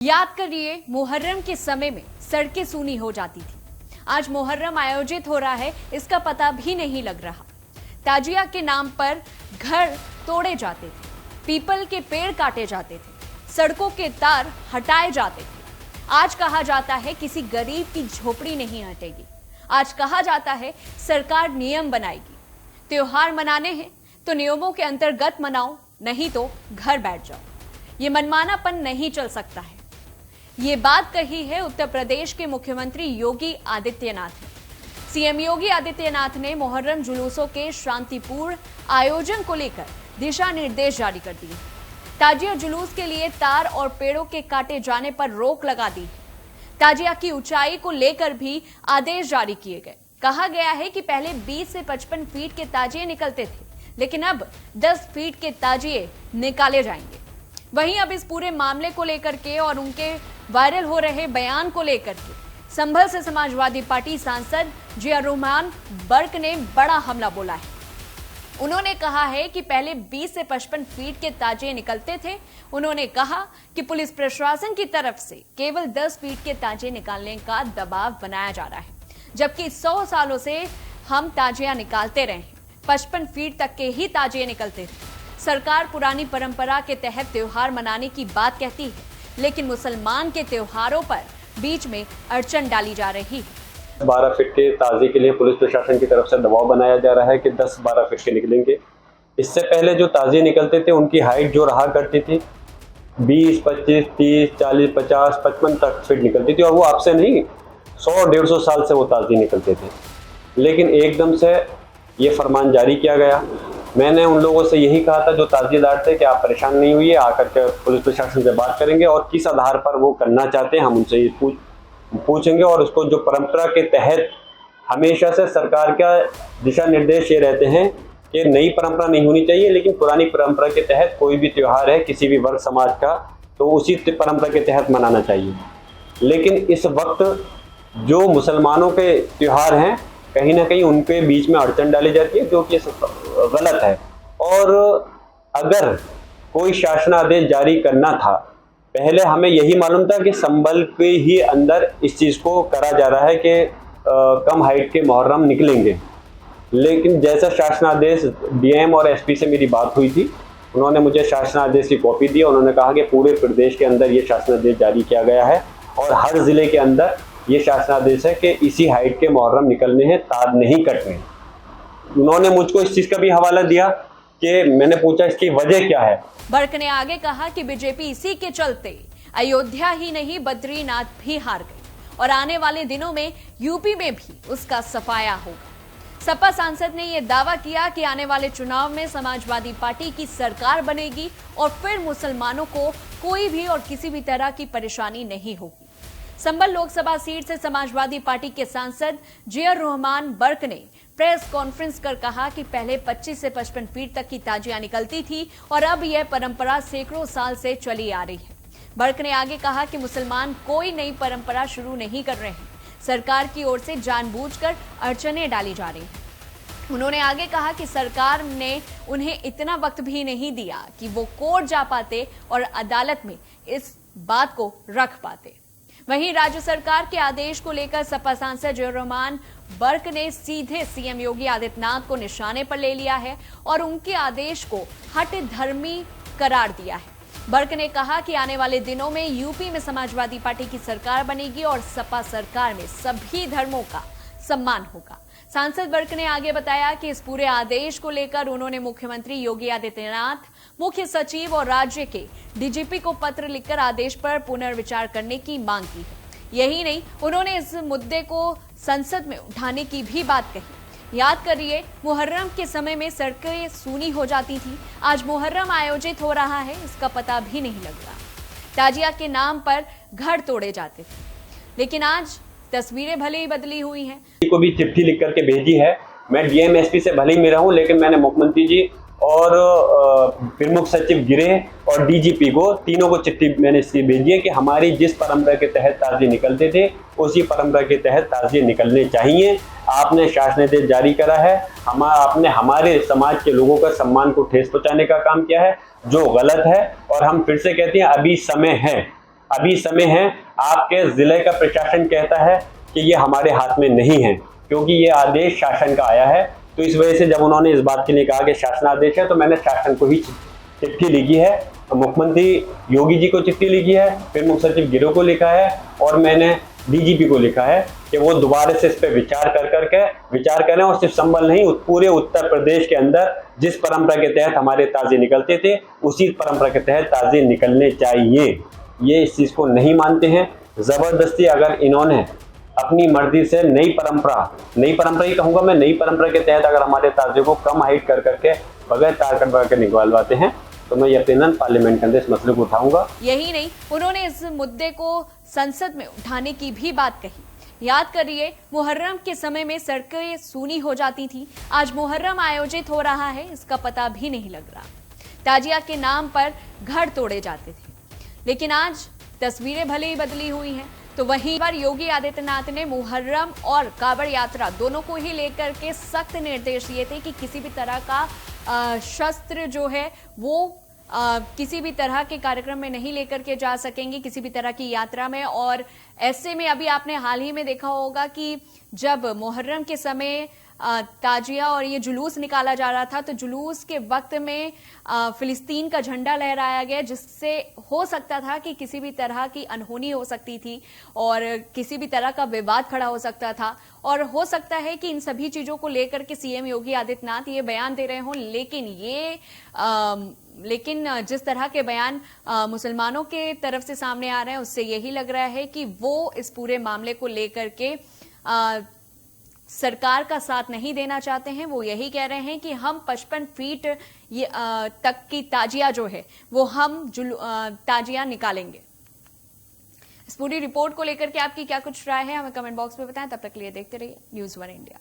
याद करिए, मुहर्रम के समय में सड़कें सूनी हो जाती थी। आज मुहर्रम आयोजित हो रहा है, इसका पता भी नहीं लग रहा। ताजिया के नाम पर घर तोड़े जाते थे, पीपल के पेड़ काटे जाते थे, सड़कों के तार हटाए जाते थे। आज कहा जाता है किसी गरीब की झोपड़ी नहीं हटेगी। आज कहा जाता है सरकार नियम बनाएगी। त्योहार मनाने हैं तो नियमों के अंतर्गत मनाओ, नहीं तो घर बैठ जाओ। ये मनमानापन नहीं चल सकता है। ये बात कही है उत्तर प्रदेश के मुख्यमंत्री योगी आदित्यनाथ ने। सीएम योगी आदित्यनाथ ने मुहर्रम जुलूसों के शांतिपूर्ण आयोजन को लेकर दिशा निर्देश जारी कर दिए। ताजिया जुलूस के लिए तार और पेड़ों के काटे जाने पर रोक लगा दी। ताजिया की ऊंचाई को लेकर भी आदेश जारी किए गए। कहा गया है कि पहले 20 से 55 फीट के ताजिए निकलते थे, लेकिन अब 10 फीट के ताजिए निकाले जाएंगे। वहीं अब इस पूरे मामले को लेकर के और उनके वायरल हो रहे बयान को लेकर के संभल से समाजवादी पार्टी सांसद जिया रहमान बर्क ने बड़ा हमला बोला है। उन्होंने कहा है कि पहले 20 से 55 फीट के ताजिए निकलते थे। उन्होंने कहा कि पुलिस प्रशासन की तरफ से केवल 10 फीट के ताजिए निकालने का दबाव बनाया जा रहा है, जबकि 100 सालों से हम ताजिया निकालते रहे हैं। 55 फीट तक के ही ताजिए निकलते थे। सरकार पुरानी परंपरा के तहत त्योहार मनाने की बात कहती है, लेकिन मुसलमान के त्योहारों पर बीच में अड़चन डाली जा रही है। 12 फीट के ताज़िए के लिए पुलिस प्रशासन की तरफ से दबाव बनाया जा रहा है कि 10-12 फीट के निकलेंगे। इससे पहले जो ताज़िए निकलते थे उनकी हाइट जो रहा करती थी 20, 25, 30, 40, 50, 55 तक फीट निकलती थी, और वो आपसे नहीं 100-150 साल से वो ताज़िए निकलते थे। लेकिन एकदम से ये फरमान जारी किया गया। मैंने उन लोगों से यही कहा था जो ताजिएदार थे कि आप परेशान नहीं हुई, आकर के पुलिस प्रशासन से बात करेंगे और किस आधार पर वो करना चाहते हैं हम उनसे ये पूछेंगे। और उसको जो परंपरा के तहत हमेशा से सरकार का दिशा निर्देश ये रहते हैं कि नई परंपरा नहीं होनी चाहिए, लेकिन पुरानी परंपरा के तहत कोई भी त्यौहार है किसी भी वर्ग समाज का तो उसी परंपरा के तहत मनाना चाहिए। लेकिन इस वक्त जो मुसलमानों के त्यौहार हैं कहीं ना कहीं उनके बीच में अड़चन डाली जाती है, जो कि गलत है। और अगर कोई शासनादेश जारी करना था, पहले हमें यही मालूम था कि संभल के ही अंदर इस चीज़ को करा जा रहा है कि कम हाइट के मुहर्रम निकलेंगे। लेकिन जैसा शासनादेश डीएम और एसपी से मेरी बात हुई थी, उन्होंने मुझे शासनादेश की कॉपी दी। उन्होंने कहा कि पूरे प्रदेश के अंदर ये शासनादेश जारी किया गया है और हर ज़िले के अंदर ये शासनादेश है कि इसी हाइट के मुहर्रम निकलने हैं, तार नहीं कटने। उन्होंने मुझको इस चीज़ का भी हवाला दिया कि मैंने पूछा इसकी वजह क्या है। बर्क ने आगे कहा कि बीजेपी इसी के चलते अयोध्या ही नहीं बद्रीनाथ भी हार गई और आने वाले दिनों में यूपी में भी उसका सफाया होगा। सपा सांसद ने यह दावा किया कि आने वाले चुनाव में समाजवादी पार्टी की सरकार बनेगी और फिर मुसलमानों को कोई भी और किसी भी तरह की परेशानी नहीं होगी। संभल लोकसभा सीट से समाजवादी पार्टी के सांसद जिया रहमान बर्क ने प्रेस कॉन्फ्रेंस कर कहा कि पहले 25 से 55 फीट तक की ताजियां निकलती थी और अब यह परंपरा सैकड़ों साल से चली आ रही है। बर्क ने आगे कहा कि मुसलमान कोई नई परंपरा शुरू नहीं कर रहे हैं, सरकार की ओर से जानबूझकर अड़चनें डाली जा रही हैं। उन्होंने आगे कहा कि सरकार ने उन्हें इतना वक्त भी नहीं दिया कि वो कोर्ट जा पाते और अदालत में इस बात को रख पाते। वहीं राज्य सरकार के आदेश को लेकर सपा सांसद जिया रहमान बर्क ने सीधे सीएम योगी आदित्यनाथ को निशाने पर ले लिया है और उनके आदेश को हट धर्मी करार दिया है। बर्क ने कहा कि आने वाले दिनों में यूपी में समाजवादी पार्टी की सरकार बनेगी और सपा सरकार में सभी धर्मों का सम्मान होगा। सांसद बर्क ने आगे बताया कि इस पूरे आदेश को लेकर उन्होंने मुख्यमंत्री योगी आदित्यनाथ, मुख्य सचिव और राज्य के डीजीपी को पत्र लिखकर आदेश पर पुनर्विचार करने की मांग की है। यही नहीं, उन्होंने इस मुद्दे को संसद में उठाने की भी बात कही। याद करिए, मुहर्रम के समय में सड़कें सूनी हो जाती थी। आज मुहर्रम आयोजित हो रहा है, इसका पता भी नहीं लग रहा। ताजिया के नाम पर घर तोड़े जाते थे, लेकिन आज तस्वीरें भले ही बदली हुई हैं। को भी चिट्ठी लिख करके भेजी है। मैं डीएम एसपी से भले ही मेरा हूँ, लेकिन मैंने मुख्यमंत्री जी और प्रमुख सचिव गृह और डीजीपी को तीनों को चिट्ठी मैंने इसलिए भेजी है कि हमारी जिस परंपरा के तहत ताजिए निकलते थे उसी परंपरा के तहत ताजिए निकलने चाहिए। आपने शासनादेश जारी करा है, आपने हमारे समाज के लोगों का सम्मान को ठेस पहुँचाने का काम किया है, जो गलत है। और हम फिर से कहते हैं अभी समय है, अभी समय है, आपके जिले का प्रशासन कहता है कि ये हमारे हाथ में नहीं है, क्योंकि ये आदेश शासन का आया है। तो इस वजह से जब उन्होंने इस बात के लिए कहा कि शासनादेश है, तो मैंने शासन को ही चिट्ठी लिखी है, मुख्यमंत्री योगी जी को चिट्ठी लिखी है, फिर मुख्य सचिव गिरोह को लिखा है, और मैंने डीजीपी को लिखा है कि वो दोबारा से इस पर विचार करें। और सिर्फ संबल नहीं, पूरे उत्तर प्रदेश के अंदर जिस परंपरा के तहत हमारे ताजे निकलते थे, उसी परंपरा के तहत ताजे निकलने चाहिए। ये इस चीज को नहीं मानते हैं। जबरदस्ती अगर इन्होंने अपनी मर्जी से नई परंपरा ही कहूंगा मैं, नई परंपरा के तहत अगर हमारे ताजे को कम हाइट करके बगैर तार कटवा के निकलवाते हैं, तो मैं यकीनन पार्लियामेंट के अंदर इस मसले को उठाऊंगा। यही नहीं, उन्होंने इस मुद्दे को संसद में उठाने की भी बात कही। याद करिए, मुहर्रम के समय में सड़कें सूनी हो जाती थी। आज मुहर्रम आयोजित हो रहा है, इसका पता भी नहीं लग रहा। ताजिया के नाम पर घर तोड़े जाते थे, लेकिन आज तस्वीरें भले ही बदली हुई हैं। तो वहीं पर योगी आदित्यनाथ ने मुहर्रम और कांवड़ यात्रा दोनों को ही लेकर के सख्त निर्देश दिए थे कि किसी भी तरह का शस्त्र जो है वो किसी भी तरह के कार्यक्रम में नहीं लेकर के जा सकेंगे, किसी भी तरह की यात्रा में। और ऐसे में अभी आपने हाल ही में देखा होगा कि जब मुहर्रम के समय ताजिया और ये जुलूस निकाला जा रहा था, तो जुलूस के वक्त में फिलिस्तीन का झंडा लहराया गया, जिससे हो सकता था कि किसी भी तरह की अनहोनी हो सकती थी और किसी भी तरह का विवाद खड़ा हो सकता था। और हो सकता है कि इन सभी चीजों को लेकर के सीएम योगी आदित्यनाथ ये बयान दे रहे हों, लेकिन जिस तरह के बयान मुसलमानों के तरफ से सामने आ रहे हैं, उससे यही लग रहा है कि वो इस पूरे मामले को लेकर के सरकार का साथ नहीं देना चाहते हैं। वो यही कह रहे हैं कि हम 55 फीट तक की ताजिया जो है वो हम ताजिया निकालेंगे। इस पूरी रिपोर्ट को लेकर के आपकी क्या कुछ राय है, हमें कमेंट बॉक्स में बताएं। तब तक के लिए देखते रहिए न्यूज़ 1 इंडिया।